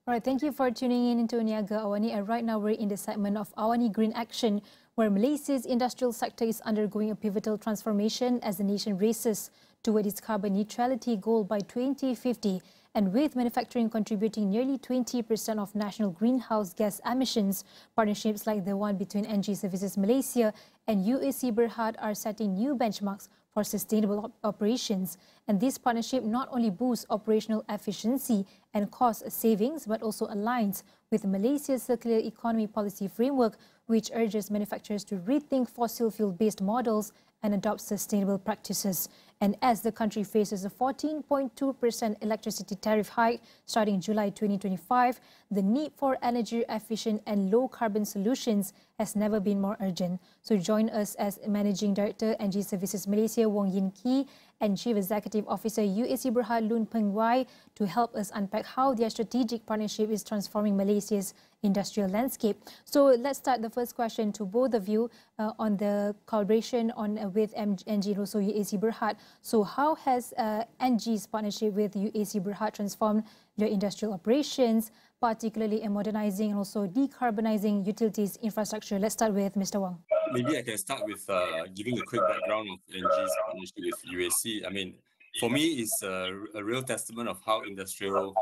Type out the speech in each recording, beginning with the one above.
All right, thank you for tuning in into Niaga Awani. And right now we're in the segment of Awani Green Action, where Malaysia's industrial sector is undergoing a pivotal transformation as the nation races toward its carbon neutrality goal by 2050. And with manufacturing contributing nearly 20% of national greenhouse gas emissions, partnerships like the one between NG Services Malaysia and UAC Berhad are setting new benchmarks for sustainable operations. And this partnership not only boosts operational efficiency and cost savings, but also aligns with Malaysia's circular economy policy framework, which urges manufacturers to rethink fossil fuel-based models and adopt sustainable practices. And as the country faces a 14.2% electricity tariff hike starting July 2025, the need for energy-efficient and low-carbon solutions has never been more urgent. So join us as Managing Director, NG Services Malaysia, Wong Yin Kee, and Chief Executive Officer, UAC Berhad, Loon Peng Wai, to help us unpack how their strategic partnership is transforming Malaysia's industrial landscape. So let's start the first question to both of you on the collaboration with NG and also UAC Berhad. So how has NG's partnership with UAC Berhad transformed your industrial operations, particularly in modernizing and also decarbonizing utilities infrastructure? Let's start with Mr. Wang. Maybe I can start with giving a quick background of NG's partnership with UAC. I mean, for me, it's a real testament of how industrial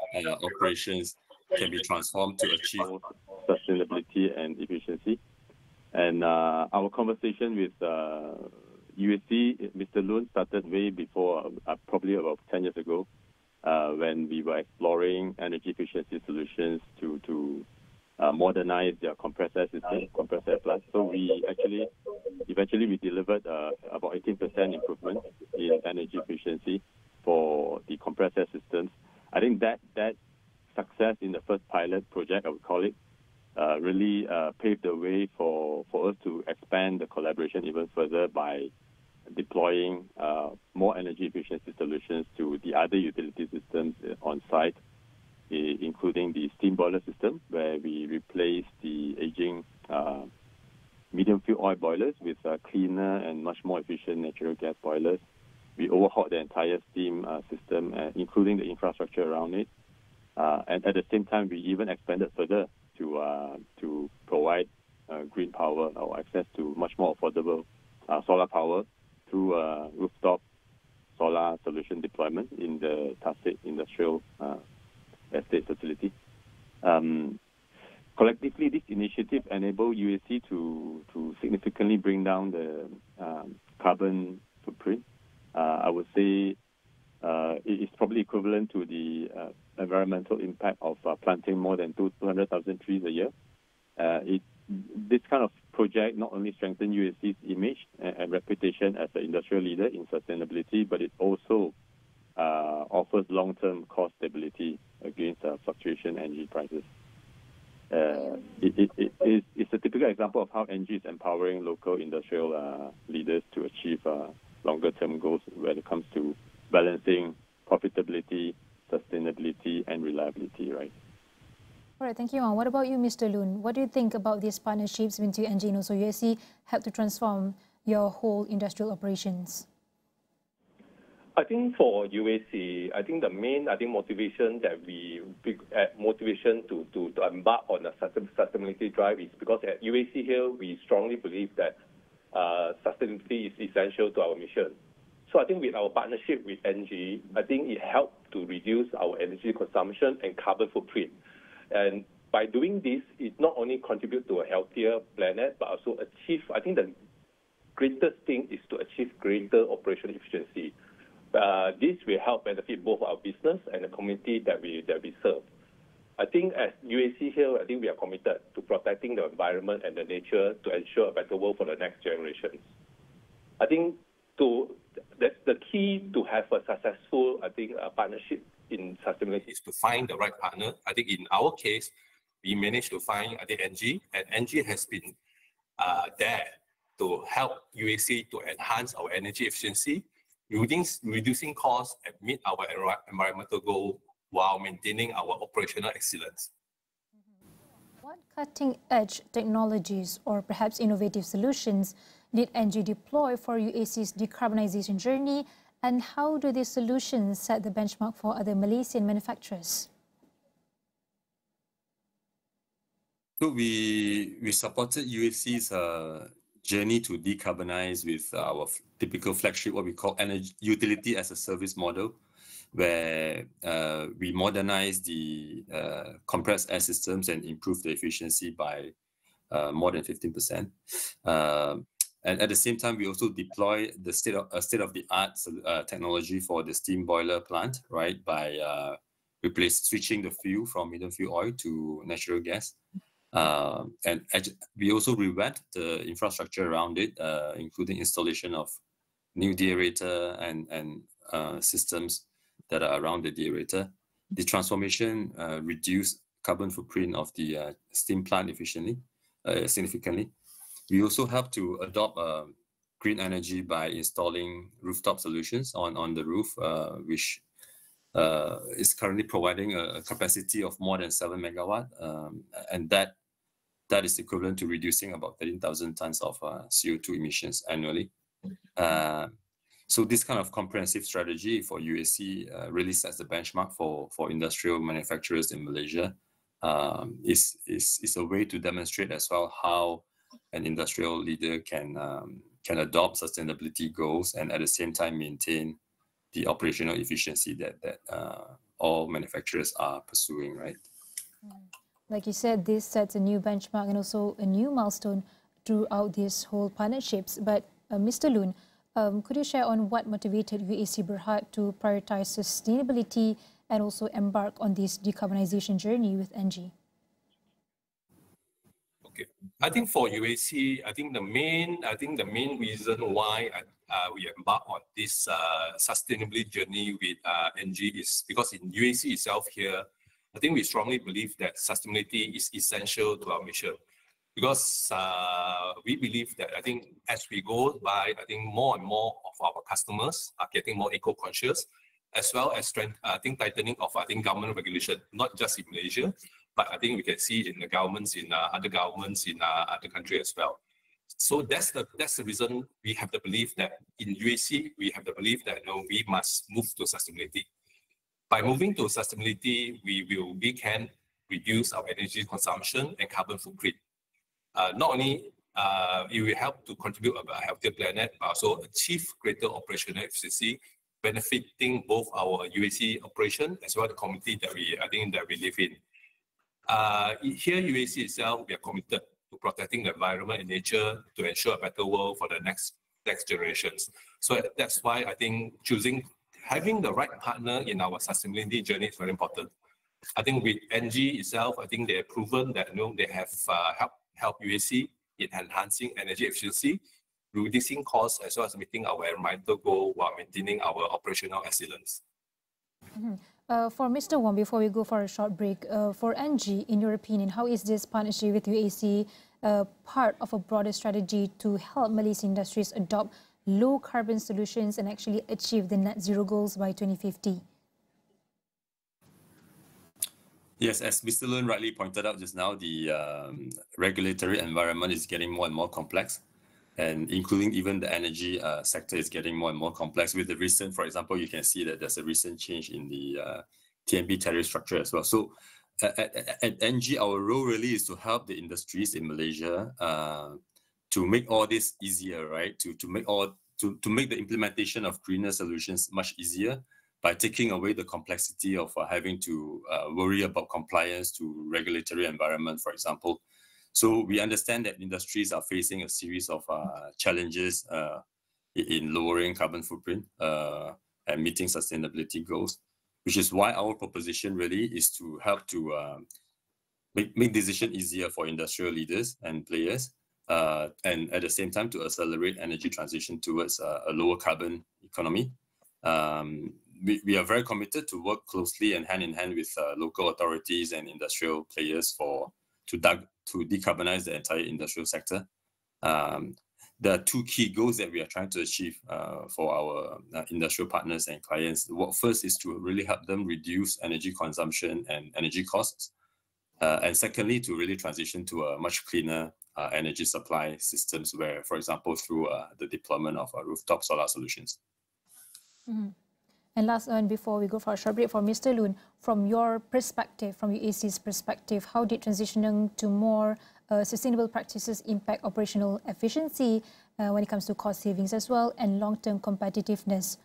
operations can be transformed to achieve sustainability and efficiency. And our conversation with UAC, Mr. Loon, started way before, probably about 10 years ago, when we were exploring energy efficiency solutions to modernize their compressor system, compressor plants. So we eventually we delivered about 18% improvement in energy efficiency for the compressor systems. I think that success in the first pilot project, I would call it, really paved the way for us to expand the collaboration even further by deploying more energy efficiency solutions to the other utility systems on site, including the steam boiler system, where we replaced the aging medium fuel oil boilers with cleaner and much more efficient natural gas boilers. We overhauled the entire steam system, including the infrastructure around it. And at the same time, we even expanded further to provide green power or access to much more affordable solar power through rooftop solar solution deployment in the Tasik Industrial Estate facility. Collectively, this initiative enabled UAC to significantly bring down the carbon footprint. I would say it is probably equivalent to the environmental impact of planting more than 200,000 trees a year. This kind of project not only strengthened UAC's image and reputation as an industrial leader in sustainability, but it also offers long-term cost stability against fluctuation energy prices. It's a typical example of how NG is empowering local industrial leaders to achieve longer-term goals when it comes to balancing profitability, sustainability, and reliability, right? All right, thank you, Wang. What about you, Mr. Loon? What do you think about these partnerships between NG and also UAC help to transform your whole industrial operations? I think for UAC, I think the main motivation to embark on a sustainability drive is because at UAC here we strongly believe that sustainability is essential to our mission. So I think with our partnership with NG, I think it helped to reduce our energy consumption and carbon footprint. And by doing this, it not only contributes to a healthier planet, but also achieve, I think the greatest thing is to achieve greater operational efficiency. This will help benefit both our business and the community that we serve. I think as UAC here, I think we are committed to protecting the environment and the nature to ensure a better world for the next generations. I think that's the key to have a successful, partnership in sustainability is to find the right partner. I think in our case, we managed to find NG, and NG has been there to help UAC to enhance our energy efficiency, reducing costs and meet our environmental goal while maintaining our operational excellence. What cutting-edge technologies or perhaps innovative solutions did NG deploy for UAC's decarbonization journey, and how do these solutions set the benchmark for other Malaysian manufacturers? So we supported UAC's journey to decarbonize with our typical flagship, what we call energy utility as a service model, where we modernize the compressed air systems and improve the efficiency by more than 15%. And at the same time, we also deploy the state-of-the-art technology for the steam boiler plant, right, by switching the fuel from medium fuel oil to natural gas. And we also revamped the infrastructure around it, including installation of new deaerator and systems that are around the deaerator. The transformation reduced carbon footprint of the steam plant significantly. We also help to adopt green energy by installing rooftop solutions on the roof, which is currently providing a capacity of more than 7 megawatt, and that is equivalent to reducing about 13,000 tons of CO2 emissions annually. So this kind of comprehensive strategy for UAC really sets the benchmark for industrial manufacturers in Malaysia. Is a way to demonstrate as well how an industrial leader can adopt sustainability goals and at the same time maintain the operational efficiency that all manufacturers are pursuing, right? Like you said, this sets a new benchmark and also a new milestone throughout these whole partnerships. But Mr. Loon, could you share on what motivated UAC Berhad to prioritize sustainability and also embark on this decarbonization journey with ENGIE? Okay, I think for UAC, I think the main reason why we embark on this sustainability journey with ENGIE is because in UAC itself here, I think we strongly believe that sustainability is essential to our mission. Because we believe that I think as we go by, I think more and more of our customers are getting more eco-conscious, as well as tightening of government regulation, not just in Malaysia, but I think we can see in the governments in other governments in other countries as well. So that's the reason we have the belief that in UAC we have the belief that we must move to sustainability. By moving to sustainability, we can reduce our energy consumption and carbon footprint. Not only it will help to contribute to a healthier planet, but also achieve greater operational efficiency, benefiting both our UAC operation as well as the community that we live in. Here, UAC itself, we are committed to protecting the environment and nature to ensure a better world for the next generations. So that's why I think having the right partner in our sustainability journey is very important. I think with ENGIE itself, I think they have proven that they have helped UAC in enhancing energy efficiency, reducing costs, as well as meeting our environmental goal while maintaining our operational excellence. Mm-hmm. For Mr. Wong, before we go for a short break, for ENGIE, in your opinion, how is this partnership with UAC part of a broader strategy to help Malaysian industries adopt low carbon solutions and actually achieve the net zero goals by 2050? Yes, as Mr. Loon rightly pointed out just now, the regulatory environment is getting more and more complex, and including even the energy sector is getting more and more complex. With the recent, for example, you can see that there's a recent change in the TNB tariff structure as well. So at ENGIE, our role really is to help the industries in Malaysia to make all this easier, right? To make the implementation of greener solutions much easier by taking away the complexity of having to worry about compliance to regulatory environment, for example. So we understand that industries are facing a series of challenges in lowering carbon footprint and meeting sustainability goals, which is why our proposition really is to help to make decision easier for industrial leaders and players, and at the same time to accelerate energy transition towards a lower carbon economy. We are very committed to work closely and hand in hand with local authorities and industrial players to decarbonize the entire industrial sector. There are two key goals that we are trying to achieve for our industrial partners and clients. First is to really help them reduce energy consumption and energy costs. And secondly, to really transition to a much cleaner energy supply systems where, for example, through the deployment of rooftop solar solutions. Mm-hmm. And last one, before we go for a short break, for Mr. Loon, from your perspective, from UAC's perspective, how did transitioning to more sustainable practices impact operational efficiency when it comes to cost savings as well and long-term competitiveness?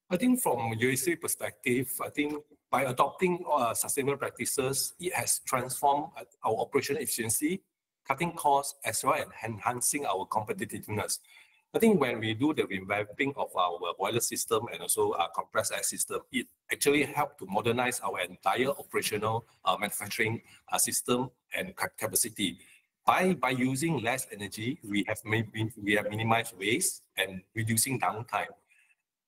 I think from UAC perspective, I think by adopting sustainable practices, it has transformed our operational efficiency, cutting costs, as well as enhancing our competitiveness. I think when we do the revamping of our boiler system and also our compressed air system, it actually helped to modernize our entire operational manufacturing system and capacity. By using less energy, we have minimized waste and reducing downtime.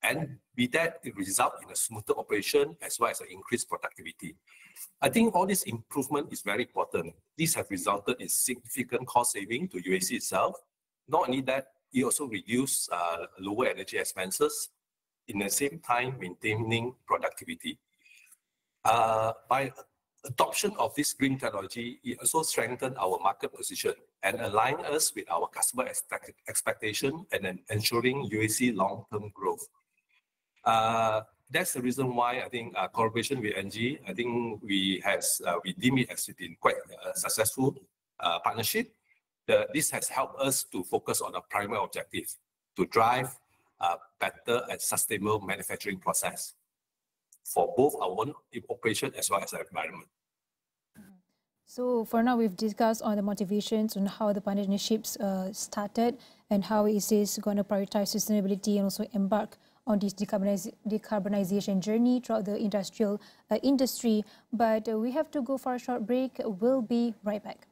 And with that, it results in a smoother operation as well as an increased productivity. I think all this improvement is very important. These have resulted in significant cost saving to UAC itself. Not only that, it also reduces lower energy expenses, in the same time maintaining productivity. By adoption of this green technology, it also strengthens our market position and align us with our customer expectation and then ensuring UAC long-term growth. That's the reason why I think collaboration with ENGIE, I think we deem it as been quite a successful partnership. This has helped us to focus on a primary objective, to drive a better and sustainable manufacturing process for both our own operation as well as the environment. So for now, we've discussed on the motivations on how the partnerships started and how is this going to prioritize sustainability and also embark on this decarbonization journey throughout the industry. But we have to go for a short break. We'll be right back.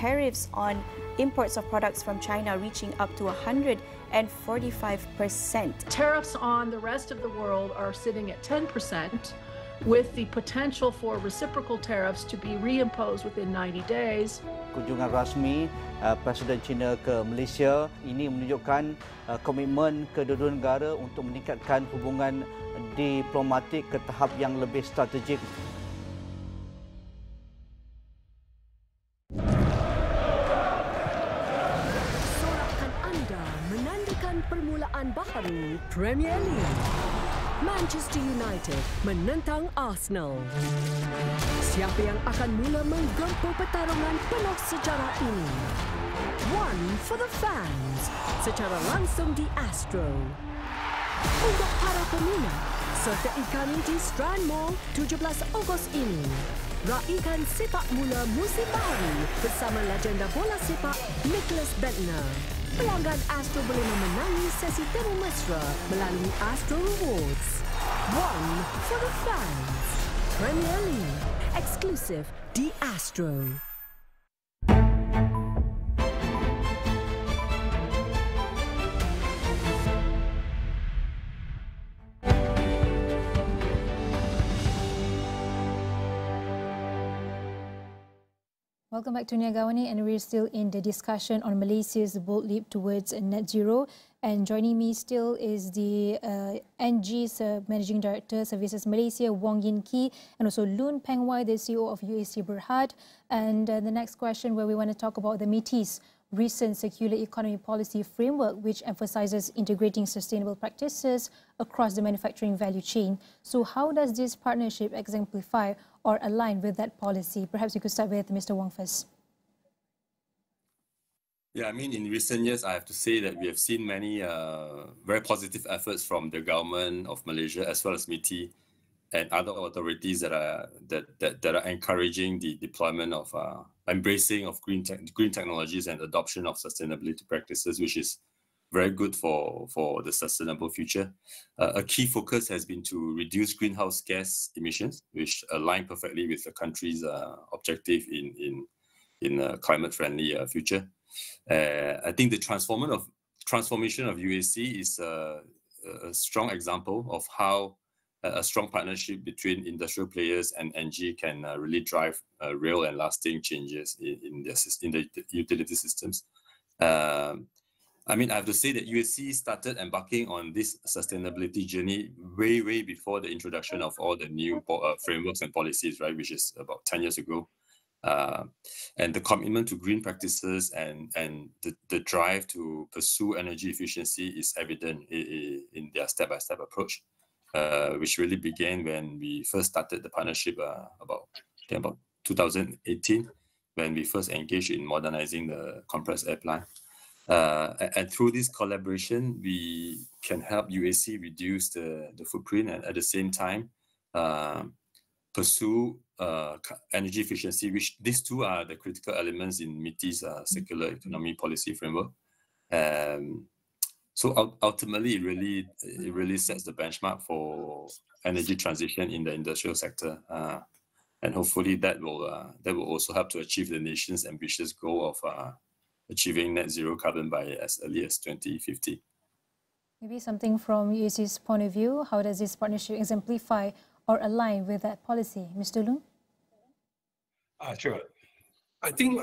Tariffs on imports of products from China reaching up to 145%. Tariffs on the rest of the world are sitting at 10%, with the potential for reciprocal tariffs to be reimposed within 90 days. Kunjungan rasmi Presiden China ke Malaysia ini menunjukkan komitmen kedua-dua negara untuk meningkatkan hubungan diplomatik ke tahap yang lebih strategik. Permulaan baharu Premier League. Manchester United menentang Arsenal. Siapa yang akan mula menggempur pertarungan penuh sejarah ini? One for the fans, secara langsung di Astro. Untuk para peminat, sertai di Strand Mall 17 Ogos ini. Raikan sepak mula musim baru bersama legenda bola sepak Nicholas Bentner. Pelanggan Astro boleh memenangi sesi temu mesra melalui Astro Rewards. One for the fans. Premier League. Exclusive di Astro. Welcome back to Niagawani, and we're still in the discussion on Malaysia's bold leap towards net zero. And joining me still is the ENGIE's Managing Director, Services Malaysia, Wong Yin Kee, and also Loon Peng Wai, the CEO of UAC Berhad. And the next question, where we want to talk about the METI's recent circular economy policy framework, which emphasizes integrating sustainable practices across the manufacturing value chain. So how does this partnership exemplify or align with that policy? Perhaps you could start with Mr. Wong first. Yeah, I mean, in recent years, I have to say that we have seen many very positive efforts from the government of Malaysia as well as METI and other authorities that are encouraging the deployment of embracing of green technologies and adoption of sustainability practices, which is very good for the sustainable future. A key focus has been to reduce greenhouse gas emissions, which align perfectly with the country's objective in a climate-friendly future. I think the transformation of UAC is a strong example of how a strong partnership between industrial players and ENGIE can really drive real and lasting changes in the utility systems. I mean, I have to say that UAC started embarking on this sustainability journey way before the introduction of all the new frameworks and policies, right, which is about 10 years ago. And the commitment to green practices and the drive to pursue energy efficiency is evident in their step-by-step approach, which really began when we first started the partnership about 2018, when we first engaged in modernizing the compressed air plant. And through this collaboration, we can help UAC reduce the footprint and at the same time pursue energy efficiency, which these two are the critical elements in MITI's circular economy policy framework. So ultimately, it really sets the benchmark for energy transition in the industrial sector. And hopefully that will also help to achieve the nation's ambitious goal of achieving net zero carbon by as early as 2050. Maybe something from UAC's point of view, how does this partnership exemplify or align with that policy? Mr. Loon? Sure. I think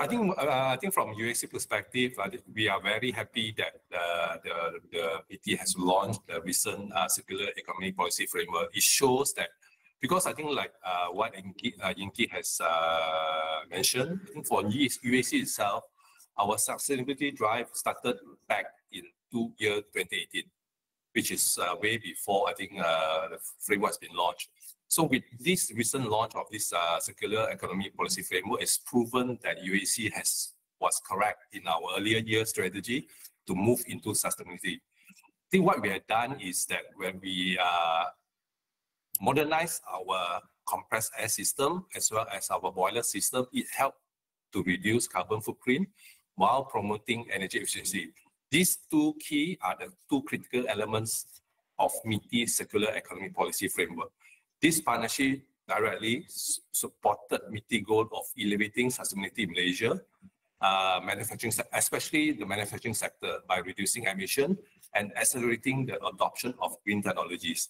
from UAC perspective, we are very happy that the MITI has launched the recent circular economy policy framework. It shows that, because I think like what Yingki has mentioned, I think for UAC itself, our sustainability drive started back in 2018, which is way before I think the framework has been launched. So with this recent launch of this circular economy policy framework, it's proven that UAC was correct in our earlier year strategy to move into sustainability. I think what we have done is that when we modernize our compressed air system as well as our boiler system, it helped to reduce carbon footprint while promoting energy efficiency. These two key are the two critical elements of MITI's circular economy policy framework. This partnership directly supported MITI goal of elevating sustainability in Malaysia, manufacturing, especially the manufacturing sector, by reducing emission and accelerating the adoption of green technologies.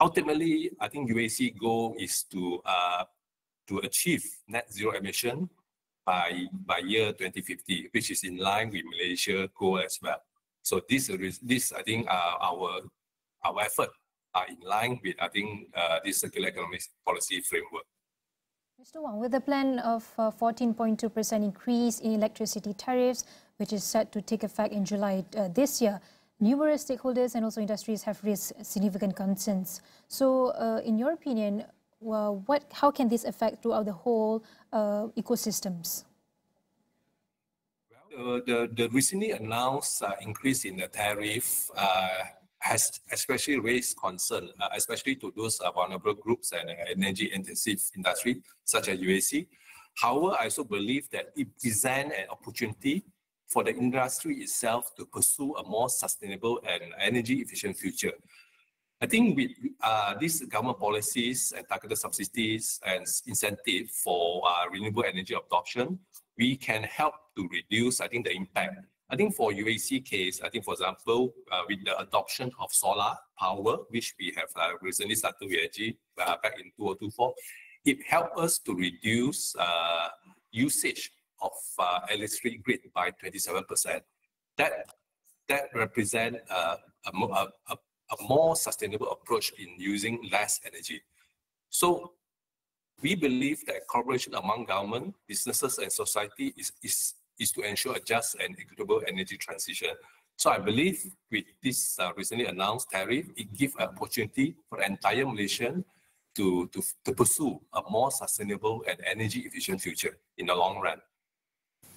Ultimately, I think UAC goal is to achieve net zero emission by year 2050, which is in line with Malaysia goal as well. So this I think our effort are in line with this circular economy policy framework. Mr. Wang, with the plan of 14.2% increase in electricity tariffs, which is set to take effect in July this year, numerous stakeholders and also industries have raised significant concerns. So, in your opinion, how can this affect throughout the whole ecosystems? Well, the recently announced increase in the tariff has especially raised concern, especially to those vulnerable groups and energy-intensive industry, such as UAC. However, I also believe that it presents an opportunity for the industry itself to pursue a more sustainable and energy-efficient future. I think with these government policies and targeted subsidies and incentive for renewable energy adoption, we can help to reduce, I think, the impact. I think for UAC case, I think, for example, with the adoption of solar power, which we have recently started with ENGIE back in 2024, it helped us to reduce usage of electricity grid by 27%. That represents a more sustainable approach in using less energy. So we believe that cooperation among government, businesses, and society is to ensure a just and equitable energy transition. So I believe with this recently announced tariff, it gives an opportunity for the entire Malaysian to pursue a more sustainable and energy efficient future in the long run.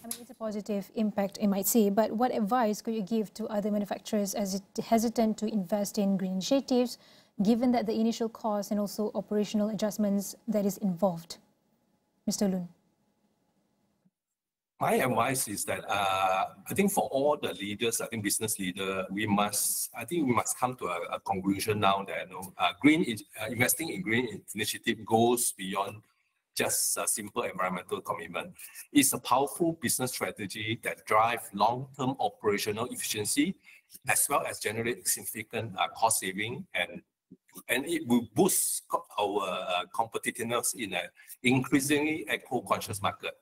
I mean, it's a positive impact, I might say, but what advice could you give to other manufacturers as it hesitant to invest in green initiatives, given that the initial cost and also operational adjustments that is involved? Mr. Loon. My advice is that I think for all the leaders, I think business leader, we must come to a conclusion now that investing in green initiative goes beyond just a simple environmental commitment. It's a powerful business strategy that drives long-term operational efficiency, as well as generate significant cost saving, and it will boost our competitiveness in an increasingly eco-conscious market.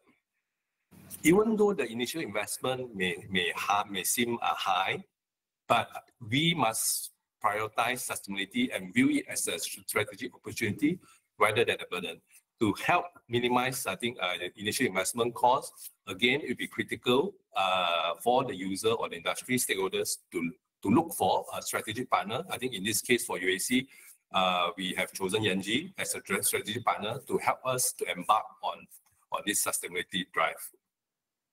even though the initial investment may seem high, but we must prioritize sustainability and view it as a strategic opportunity rather than a burden. To help minimize, I think, the initial investment costs, again, it will be critical for the user or the industry stakeholders to look for a strategic partner. I think in this case for UAC, we have chosen Yanji as a strategic partner to help us to embark on this sustainability drive.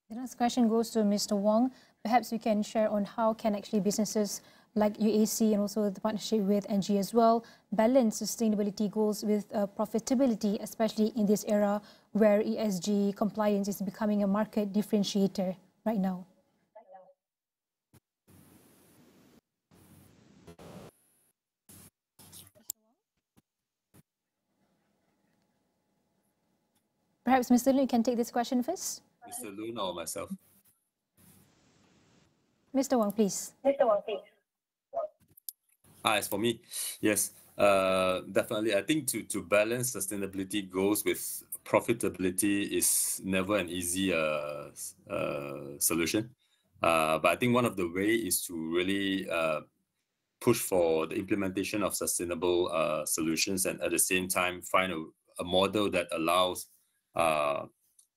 The next question goes to Mr. Wong. Perhaps you can share on how can actually businesses like UAC and also the partnership with NG as well balance sustainability goals with profitability, especially in this era where ESG compliance is becoming a market differentiator right now. Perhaps Mr. Loon, you can take this question first. Mr. Loon or myself? Mr. Wong, please. Mr. Wong, please. As for me, yes, definitely. I think to balance sustainability goals with profitability is never an easy solution. But I think one of the ways is to really push for the implementation of sustainable solutions and at the same time find a model that allows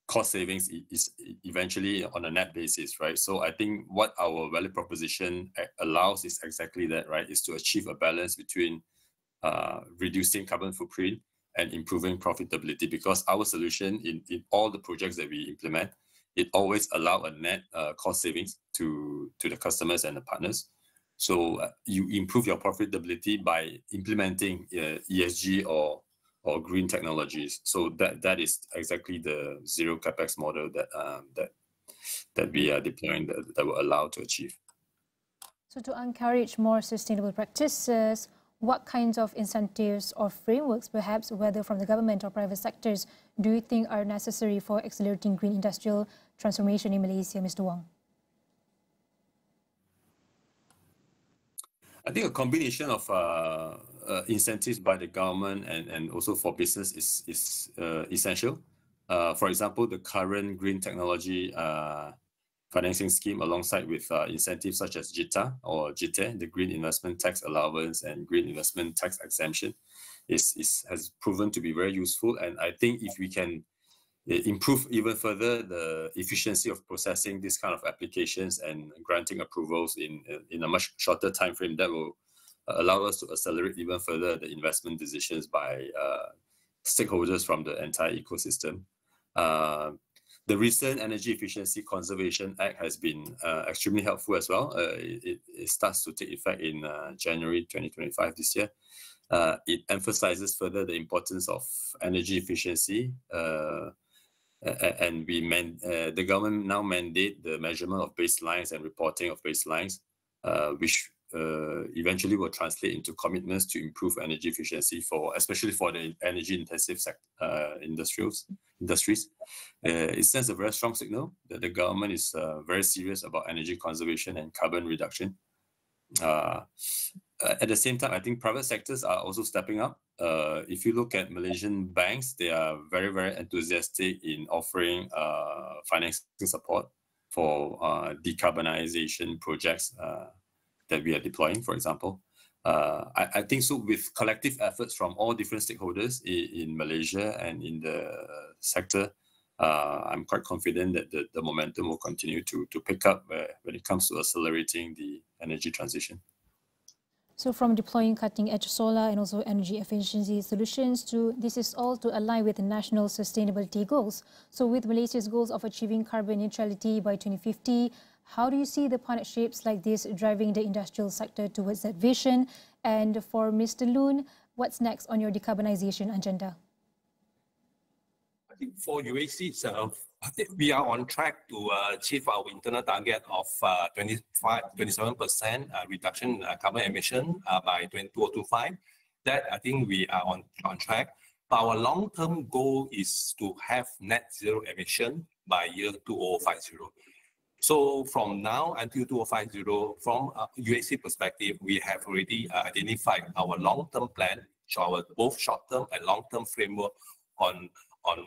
cost savings is eventually on a net basis, right? So I think what our value proposition allows is exactly that, right? Is to achieve a balance between reducing carbon footprint and improving profitability, because our solution in all the projects that we implement, it always allow a net cost savings to the customers and the partners. So you improve your profitability by implementing ESG or green technologies. So that is exactly the zero capex model that we are deploying that will allow to achieve. So to encourage more sustainable practices, what kinds of incentives or frameworks, perhaps whether from the government or private sectors, do you think are necessary for accelerating green industrial transformation in Malaysia, Mr. Wong? I think a combination of incentives by the government and also for business is essential. For example, the current green technology financing scheme alongside with incentives such as JITA or JITE, the Green Investment Tax Allowance and Green Investment Tax Exemption, has proven to be very useful. And I think if we can improve even further the efficiency of processing this kind of applications and granting approvals in a much shorter time frame, that will allow us to accelerate even further the investment decisions by stakeholders from the entire ecosystem. The recent Energy Efficiency Conservation Act has been extremely helpful as well. It starts to take effect in January 2025 this year. It emphasizes further the importance of energy efficiency, and the government now mandate the measurement of baselines and reporting of baselines, which eventually will translate into commitments to improve energy efficiency especially for the energy-intensive industries. It sends a very strong signal that the government is very serious about energy conservation and carbon reduction. At the same time, I think private sectors are also stepping up. If you look at Malaysian banks, they are very, very enthusiastic in offering financing support for decarbonization projects that we are deploying, for example. I think so with collective efforts from all different stakeholders in Malaysia and in the sector, I'm quite confident that the momentum will continue to pick up when it comes to accelerating the energy transition. So from deploying cutting-edge solar and also energy efficiency solutions this is all to align with the national sustainability goals. So with Malaysia's goals of achieving carbon neutrality by 2050, how do you see the partnerships like this driving the industrial sector towards that vision? And for Mr. Loon, what's next on your decarbonization agenda? I think for UAC itself, I think we are on track to achieve our internal target of 27% reduction in carbon emission by 2025. That I think we are on track. But our long-term goal is to have net zero emission by year 2050. So from now until 2050, from UAC perspective, we have already identified our long-term plan, so our both short-term and long-term framework on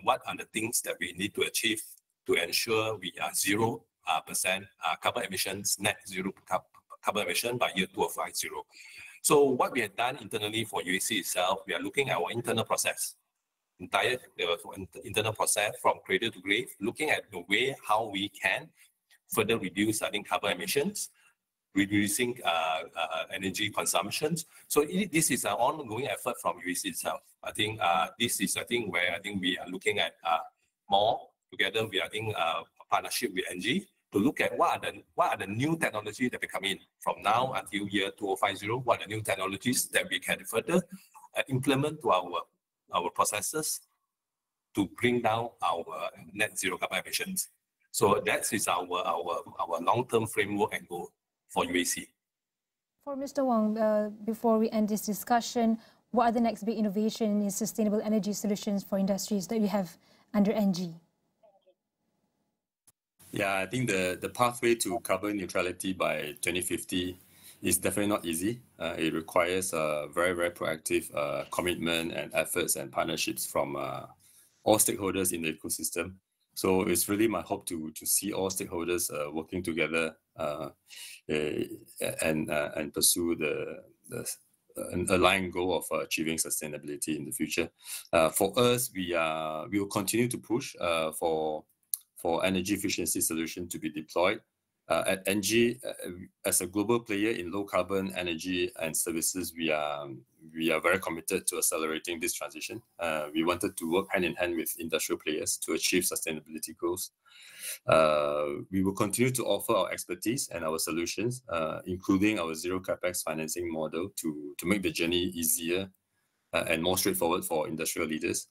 what are the things that we need to achieve to ensure we are 0% carbon emissions, net zero carbon emission by year 2050. So what we have done internally for UAC itself, we are looking at our internal process, internal process from cradle to grave, looking at the way how we can further reduce, carbon emissions, reducing energy consumptions. So this is an ongoing effort from UAC itself. I think this is where we are looking at more together. We are in partnership with ENGIE to look at what are the new technologies that will come in from now until year 2050. What are the new technologies that we can further implement to our processes to bring down our net zero carbon emissions. So that is our long-term framework and goal for UAC. For Mr. Wong, before we end this discussion, what are the next big innovation in sustainable energy solutions for industries that you have under ENGIE? Yeah, I think the pathway to carbon neutrality by 2050 is definitely not easy. It requires a very, very proactive commitment and efforts and partnerships from all stakeholders in the ecosystem. So it's really my hope to see all stakeholders working together and pursue an aligned goal of achieving sustainability in the future. For us, we will continue to push for energy efficiency solution to be deployed. At ENGIE, as a global player in low carbon energy and services, we are very committed to accelerating this transition. We wanted to work hand in hand with industrial players to achieve sustainability goals. We will continue to offer our expertise and our solutions, including our zero capex financing model to make the journey easier and more straightforward for industrial leaders.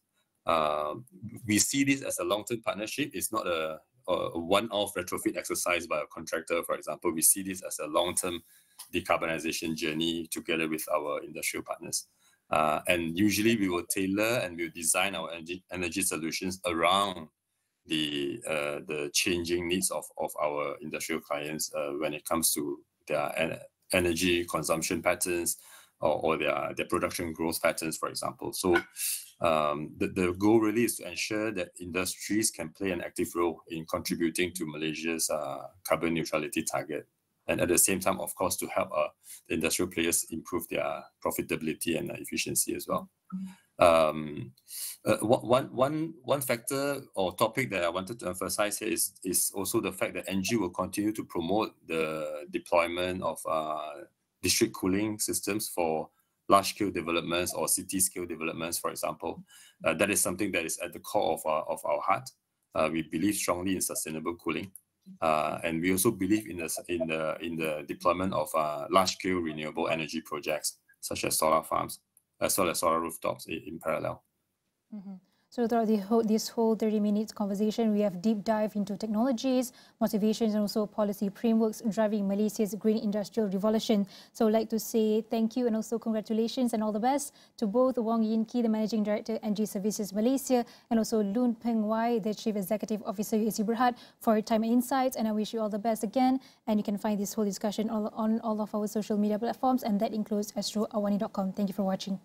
We see this as a long-term partnership. It's not a one-off retrofit exercise by a contractor, for example. We see this as a long-term decarbonization journey together with our industrial partners. And usually we will tailor and we'll design our energy solutions around the changing needs of our industrial clients when it comes to their energy consumption patterns or their production growth patterns, for example. So the goal really is to ensure that industries can play an active role in contributing to Malaysia's carbon neutrality target. And at the same time, of course, to help the industrial players improve their profitability and efficiency as well. One factor or topic that I wanted to emphasize here is also the fact that ENGIE will continue to promote the deployment of district cooling systems for large-scale developments or city-scale developments, for example. That is something that is at the core of our heart. We believe strongly in sustainable cooling, and we also believe in the deployment of large-scale renewable energy projects, such as solar farms, as well as solar rooftops in parallel. Mm-hmm. So throughout this whole 30 minutes conversation, we have deep dive into technologies, motivations, and also policy frameworks driving Malaysia's green industrial revolution. So I'd like to say thank you and also congratulations and all the best to both Wong Yin Kee, the Managing Director, ENGIE Services Malaysia, and also Loon Peng Wai, the Chief Executive Officer, UAC Berhad, for your time and insights. And I wish you all the best again. And you can find this whole discussion on all of our social media platforms, and that includes astro.awani.com. Thank you for watching.